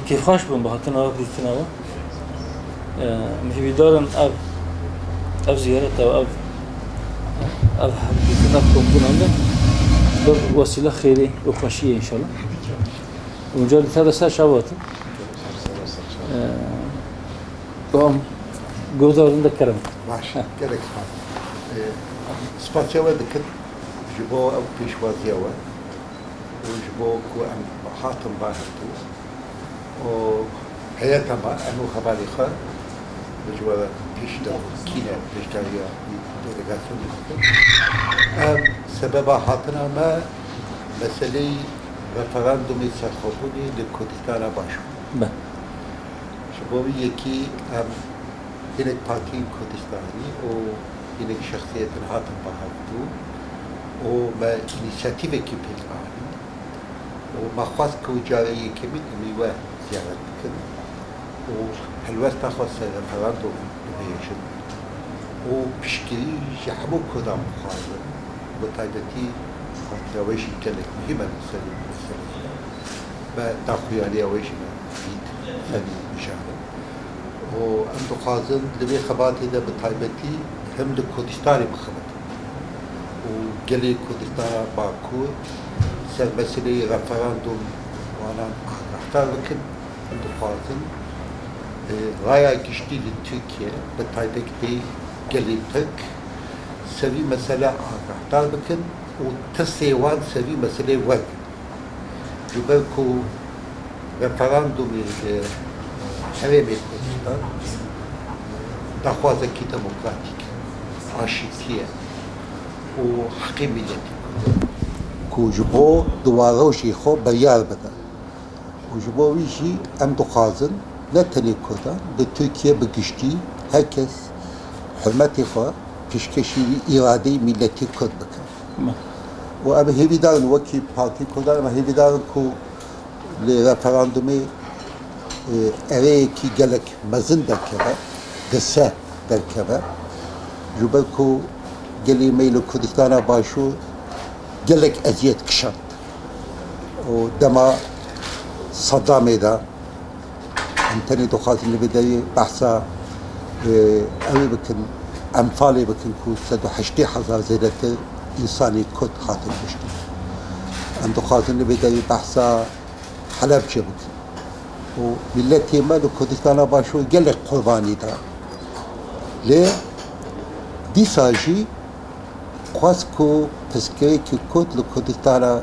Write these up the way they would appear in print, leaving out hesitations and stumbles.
كيف خاش بون بهاتنا وقتنا في بدارن أب زيارة أو أب حبيتنا كومبون عندنا وسيلة خيرية وخشية إن شاء الله ونجال هذا سر شوات قام جودارن ذكرهم ماشي كذا سبات جوا ذكر جبوا أو بيشوا زيوا وجبوا كو أم حاتم باهتو وحياتها ما أنو خباليخا بجوا بيشتا كينا بيشتايا ديليغاسيون سبب حاتنا ما مسألة رفراندومي سرخوبوني لكردستان باشو شبابي يكي هناك بارتي كردستاني وهناك شخصية حاتم باهتو وما إنيشاتيفة كي بيلغاني وما خاص كوجاري كمين أميوه زيارة بكن وهالوقت تاخذ رفراندوم بهيشن وبشكري جحمو كدام مخالفة بطايبتي قطراويشي كلك مهمة لسنة ما تاخوي عليها ويشنا فيد ثاني مشاهدة وأنتو خازن لبي خباتي دا بطايبتي هم لكردستاني بخبط وقالي كردستان باكو سر مسألة رفراندوم وانا اختار لكن أنتو خازن غاية كشتي لتركيا بطايبتي قالي ترك سوي مسألة اختار لكن وتسيوان سوي مسألة وقت جبالكو رفراندوم حرامي كردستان دخوازة كي ديمقراطيك عاشقية وحقي ملتي كو جبو دواروشي خو بريار بدا وجبو ويجي ام دخازن نتني كردان بتركيا بقشتي هكذا حرمتي خو كشكشي إرادي ملتي كرد بكا وأب هيفيدارن وكي بارتي كردان أما هيفيدارن كو لرفراندومي أريكي جالك مزن دركبا دسا دركبا جبالكو جالي ميلو كردستان باشو جالك أزيت كشانت ودما صدامي دا انتني دخلت اللي بداية بحثا أوي بكن أنفالي بكن كو سدو حشتي حزار زيادة إنساني كد خاطر بشتي أن دخلت اللي بداية بحثا حلب جبكن وملتي مالو كردستان باشو جالك قرباني دا ليه دي ساجي خواسكو تسكري كي كود لكردستان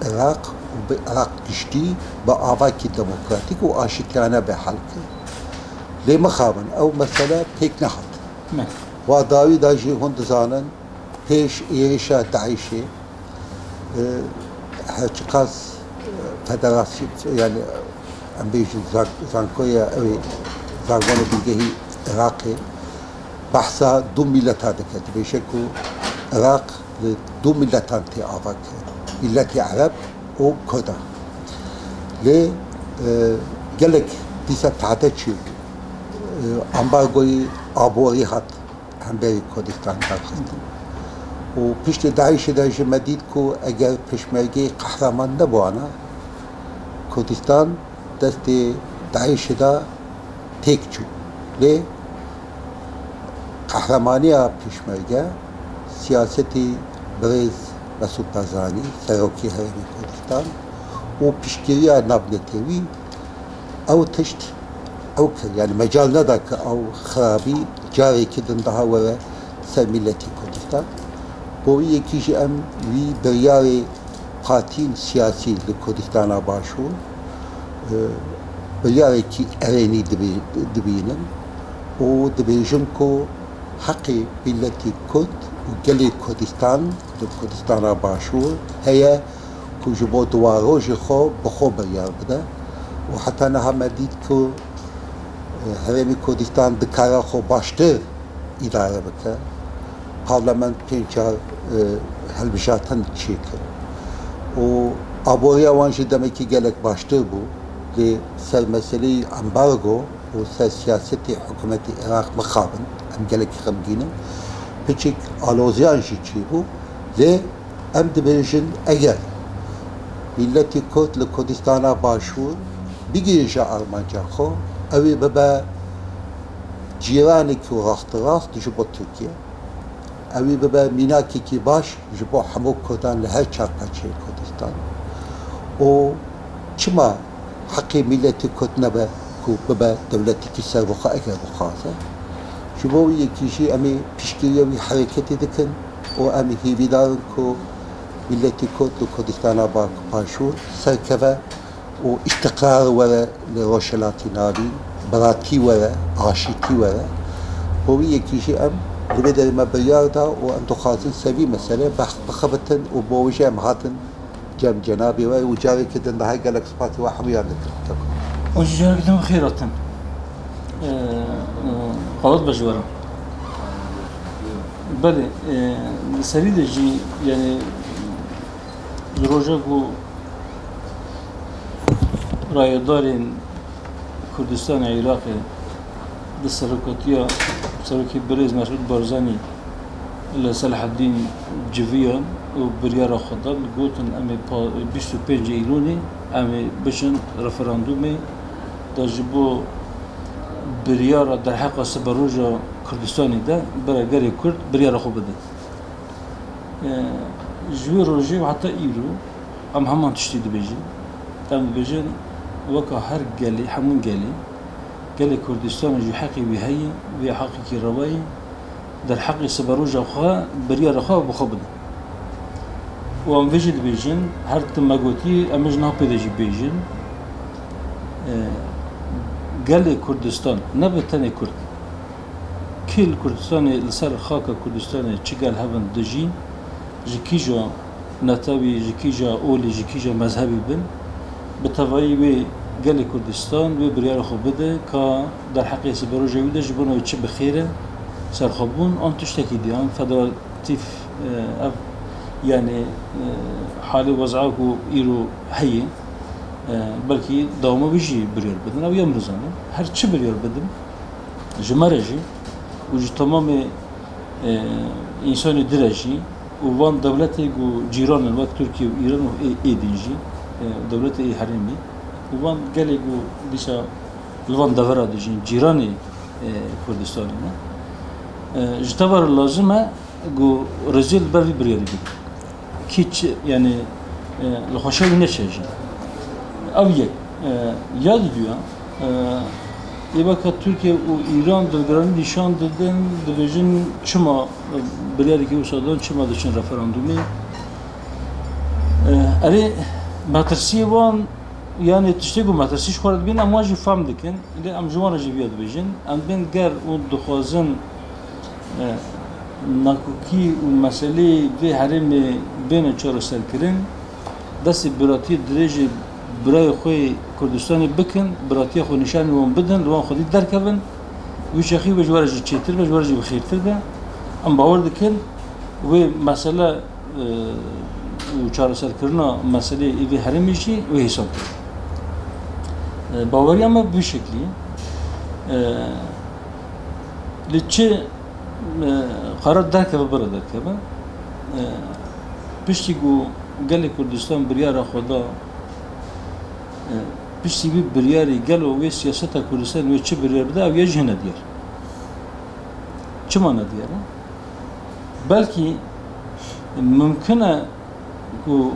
عراق وبعراق كشتي بآباكي ديمقراطيك وآشكانا بحلقة ليه مخابن أو مثلا هيك نحط وداوي داجي هند زانن هيش إيريشا داعشي هاتشقاس فدراسي يعني أم بيجي زانكويا أوي زانكويا بيجي عراقي بحثا دو ملتان دكت بيشكو عراق دو ملتان تي آباك ملتي عرب وكردا ليه قالك ديسا تعدد شيء أمبارغوي أبوري هات همبري كردستان داخل وبيشت داعش داعش مديد كو أجر بشمرجي قهرمان نبوانا كردستان دست داعش دا تيكجو ليه قهرمانية بشمرجة سياستي بريز مسعود بارزاني سروكي هرمي كردستان وبشكريا نابلتوي أو تشت أو يعني مجال ندك أو خرابي جاري كدن دها ورا سر ملتي كردستان بوي كيش أم وي برياري پارتین سیاسی لکردستان باشور بریارێکی ئەرێنی دبینن و دەبێژن کۆ حەقی میلەتی کورد و گەلێ کوردستان لە کوردستانە باشوور هەیە کو ji bo duwarojê xwe bi xwe biryar bide û heta niha me dît ku Herêmê Kurdistan dikare xwe baştir îdare bike. Parlament pênc car hilbijartin çêkir û aboriya wan jî demekî gelek baştir bû lê ser meseleyê embargo û ser siyasetê hikûmetê Iraq mixabin em gelekî xemgînin piçik aloziyan jî çêbû lê em dibêjin eger milletê Kurd li Kurdistana başûr bigihêje armanca xwe ew ê bibe cîranekî rasterast ji bo Tirkiye ew ê bibe mînakekî baş ji bo hemû Kurdan li her çarpçeyê Kurdistan û çima heqê milletê Kurd nebe ku bibe dewletekî servixwe eger bixwaze ji bo wî yekî jî em ê piştgiriya wî hereketê dikin û em ê hêvîdarin ku milletê Kurd li Kurdistana başûr serkeve û îstiqrar were li Rojhilatê Navîn biratî were aşîtî were bo wî yekî jî em li vê derê me biryar da û em dixwazin sevî mesele bixebitin û bo wî jî em hatin cem cenabê we û carekê din daha gelek spatî we hemûyan dikin. O jî carekê din xêr hatin. Qawet bejwarim. Belê li serî de jî yani li roja ku rayedarên Kurdistana Iraqê di seroketiya Serokê Birêz Mesûd Barzanî li Selaheddîn civiyan û biryara xwe da gotin em ê 25 Îlûnê em ê biçin referandûmê da ji bo biryara derheqa siberoja Kurdistanê de bira gerê Kurd biryara xwe bide. Ji wê rojê û heta îro em heman tiştî dibêjin em dibêjin weka her gelê hemû gelê gelê Kurdistanê jî heqê wî heye wê heqekî rewayê derheqê siberoja xwe biryara xwe bi xwe bide û em vê jî dibêjin her tim me gotiyê em ji nav pê de jî bêjin gelê Kurdistan nebe tenê Kurd kê li Kurdistanê li ser xaka Kurdistanê çi gel hevin dijîn ji kîja netewî ji kîja olê ji kîja mezhebî bin bi tevayî wê gelê Kurdistan wê biryara xwe bide ka derheqê siberoja wî de ji bo çi bixêre serxwebûn an tiştekî diye an federatîv ev yani halê wez'a ku îro heye belkî dawama wî jî biryar bidin ew yem rizanin her çi biryar bidin ji me re jî û ji temamê însanê dire jî û van dewletê û cîranin wek Tirkiye û Îran û êdîn jî dewletê herêmî û van gelê û dîsa li van devera dijîn cîranê Kurdistanê ne ji tevera lazim e gu rezil ber vî biryarî bidin kî yani li xweşa wî neçe jî ev yek ya didiya êveka Tirkiye û Îran dilgiranî nîşan didin dibêjin çima biryarێkî wisa dan çima diçin referandûmê erê metirsiyê wan yani tiştê ku metirsî ji xwe re dibînin em wan jî fehm dikin lê em ji wan re jî vêya dibêjin em bên ger û dixwazin nakokî û meseleyê vê herêmê bêne çareserkirin destê biratiyê dirêjê birayê xwe Kurdistanê bikin biratiya xwe nîşanî wan bidin li wan xwedî derkevin wî şexî wê ji we re jî çêtir be ji we re jî bixêrtir be em bawer dikin wê mesele û çareserkirina meseleyê vê herêmê jî wê hêsab kirin baweriya me bî şeklî li çi qarar derkeve bira derkeve piştî ku gelê Kurdistan biryara xwe da piştî vî biryarê gelo wê siyaseta Kurdistan wê çi biryar bide ew ya jî nediyar çima nediyar e belkî mümkün e ku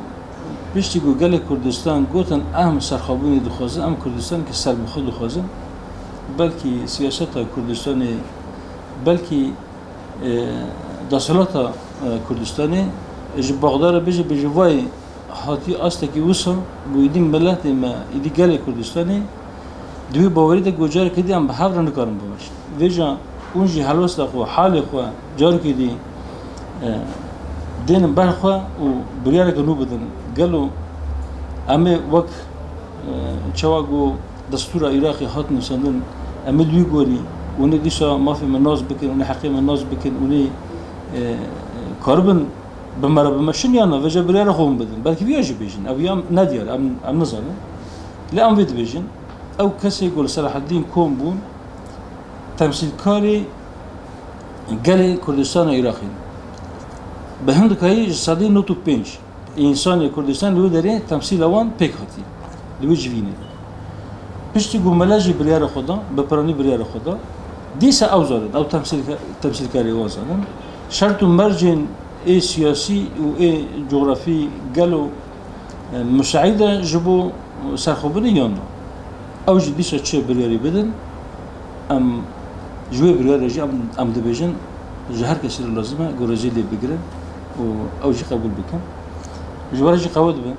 piştî ku gelê Kurdistan gotin em serxwebûnê dixwazin em Kurdistanekî serbixwe dixwazin belkî siyaseta Kurdistanê belkî دەسەڵاتە کوردستانی ji Baxdarê bêje ji vayê هاتی است که وسا بودیم ملت ما ایدی گله کردستانی دوی باوری ده گوجار کدی هم به هفت نکارم باش ویجا اونجی حلوس دخو حال خو جار کدی دین برخو و بریاره کنو بدن گلو اما وقت چواگو دستور عراقی هات نسندن اما دوی گوری اونه دیشا مافی مناز بکن اونه حقی مناز بکن اونه کاربن بمرا بمشن یا نه وجه بریاره خوم بدن بلکه بیاجی بیشن او یام ندیار ام نزانه لا ام وید بیشن او کسی گل صلاح الدین کوم بون تمثیل کاری گله کردستان عراقی به هند کایی صدی نوتو پنج انسان کردستان لو داره تمثیل آوان پیک هاتی لو جوینه پشتی گملاجی بریاره خدا به پرانی بریاره خدا دیسا اوزارد او تمثیل کاری وازادن شرط و مرجن ای سیاسی و ای جغرافی گلو مساعده جبو سرخوبنه یا نه او جدی دیسا چه بریاری بدن ام جوی بریاره جی ام دبیجن جهر کسی رو لازمه گرازی لی بگیرن و او جی قبول بکن جوارا جی قواد بن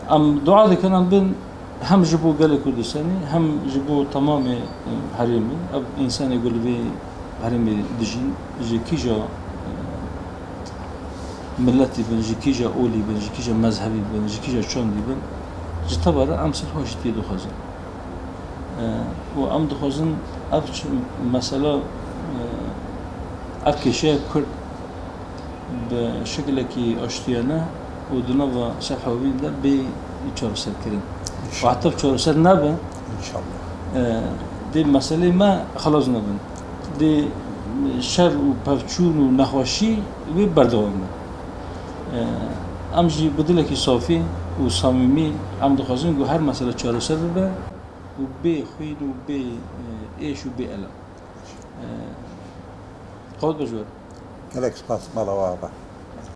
ام دعا دکنن بن هم جبو گل کردستانی هم جبو تمام حریمی اب انسان يقول بي حریمی دجین جکیجا ملتی بن جکیجا اولی بن جکیجا مذهبی بن جکیجا چوندی بن جتباره امثل هاش تیدو خازن و ام دخوازن افش مثلا افکشه کرد به شکلی که آشتیانه و دنوا صفحوی در به چهارسر کردن و حتی چهارسر نبه انشالله دی مسئله ما خلاص نبن دی شر و پفچون و نخواشی و بردوامه امجی بدله که صافی و صمیمی ام دخوازن گو هر مسئله چهارسر ببه و به خوید و به ایش و به علم قود بجور گلک سپاس مالا وابا